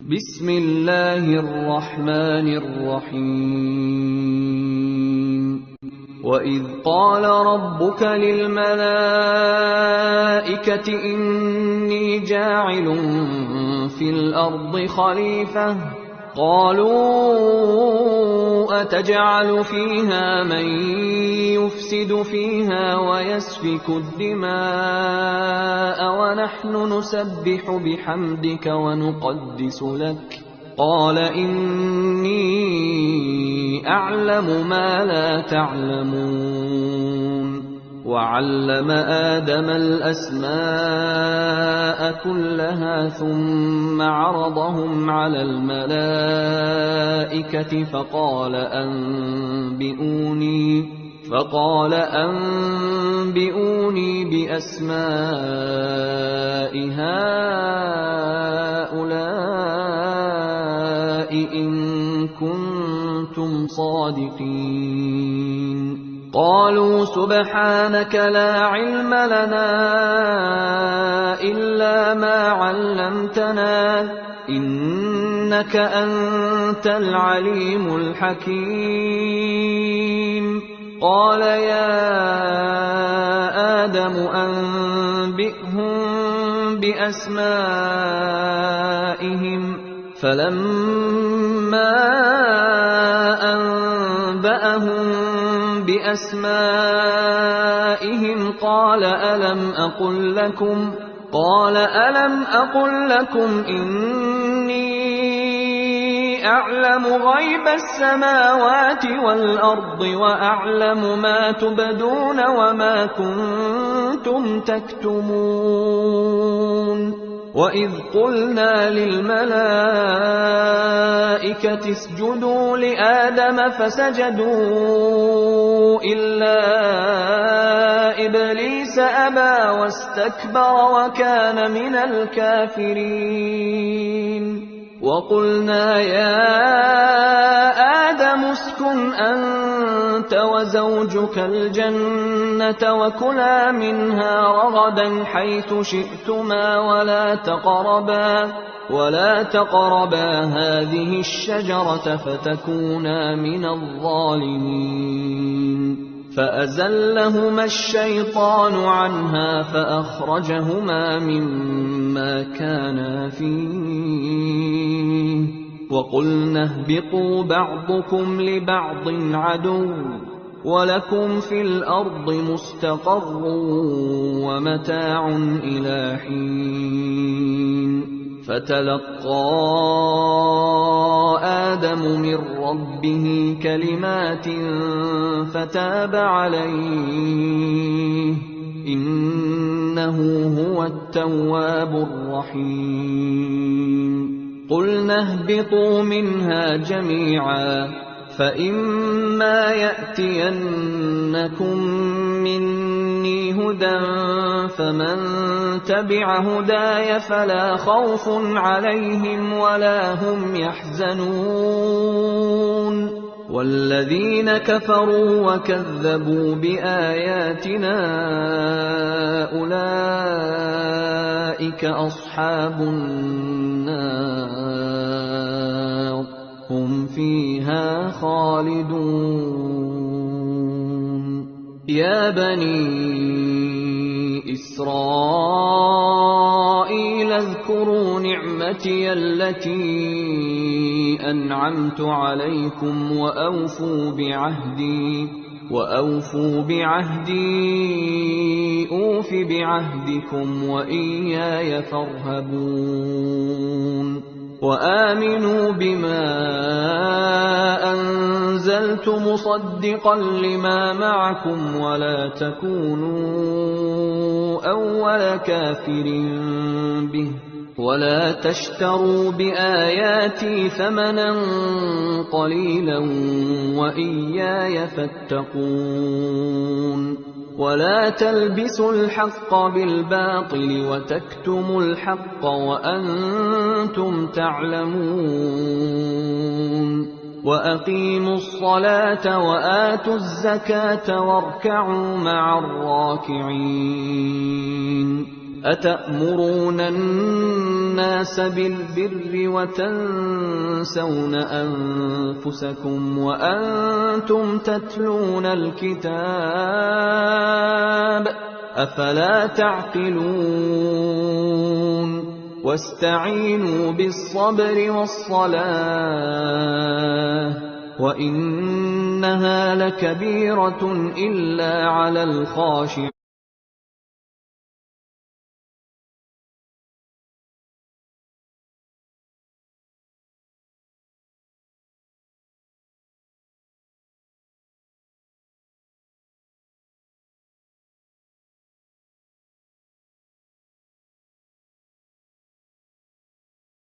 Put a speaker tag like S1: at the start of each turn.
S1: بسم الله الرحمن الرحيم وإذ قال ربك للملائكة إني جاعل في الأرض خليفة قالوا أتجعل فيها من يفسد فيها ويسفك الدماء ونحن نسبح بحمدك ونقدس لك قال إني أعلم ما لا تعلمون وعلم آدم الأسماء كلها ثم عرضهم على الملائكة فقال أنبئوني بأسماء هؤلاء إن كنتم صادقين قالوا سبحانك لا علم لنا إلا ما علمتنا إنك أنت العليم الحكيم قال يا آدم أنبئهم بأسمائهم فلما أنبأهم بأسمائهم قال ألم أقل لكم إني أعلم غيب السماوات والأرض وأعلم ما تبدون وما كنتم تكتمون وإذ قلنا للملائكة اسجدوا لآدم فسجدوا إلا إبليس أبى واستكبر وكان من الكافرين وقلنا يا آدم اسكن أنت وزوجك الجنة وكلا منها رغدا حيث شئتما ولا تقربا هذه الشجرة فتكونا من الظالمين فأزلهما الشيطان عنها فأخرجهما مما كانا فيه وقلنا اهبطوا بعضكم لبعض عدو ولكم في الأرض مستقر ومتاع إلى حين فتلقى آدم من ربه كلمات فتاب عليه إنه هو التواب الرحيم قلنا اهبطوا منها جميعا فإما يأتينكم مني هدى فمن تبع هداي فلا خوف عليهم ولا هم يحزنون والذين كفروا وكذبوا بآياتنا أولئك أصحاب النار هم فيها خالدون يا بني إسرائيل اذكروا نعمتي التي أنعمت عليكم وأوفوا بعهدي أوف بعهدكم وإياي فارهبون وآمنوا بما أنزلت مصدقا لما معكم ولا تكونوا أول كافر به ولا تشتروا بآياتي ثمنا قليلا وإياي فاتقون ولا تلبسوا الحق بالباطل وتكتموا الحق وأنتم تعلمون وأقيموا الصلاة وآتوا الزكاة واركعوا مع الراكعين أتأمرون الناس بالبر وتنسون أنفسكم وأنتم تتلون الكتاب أفلا تعقلون واستعينوا بالصبر والصلاة وإنها لكبيرة إلا على الخاشعين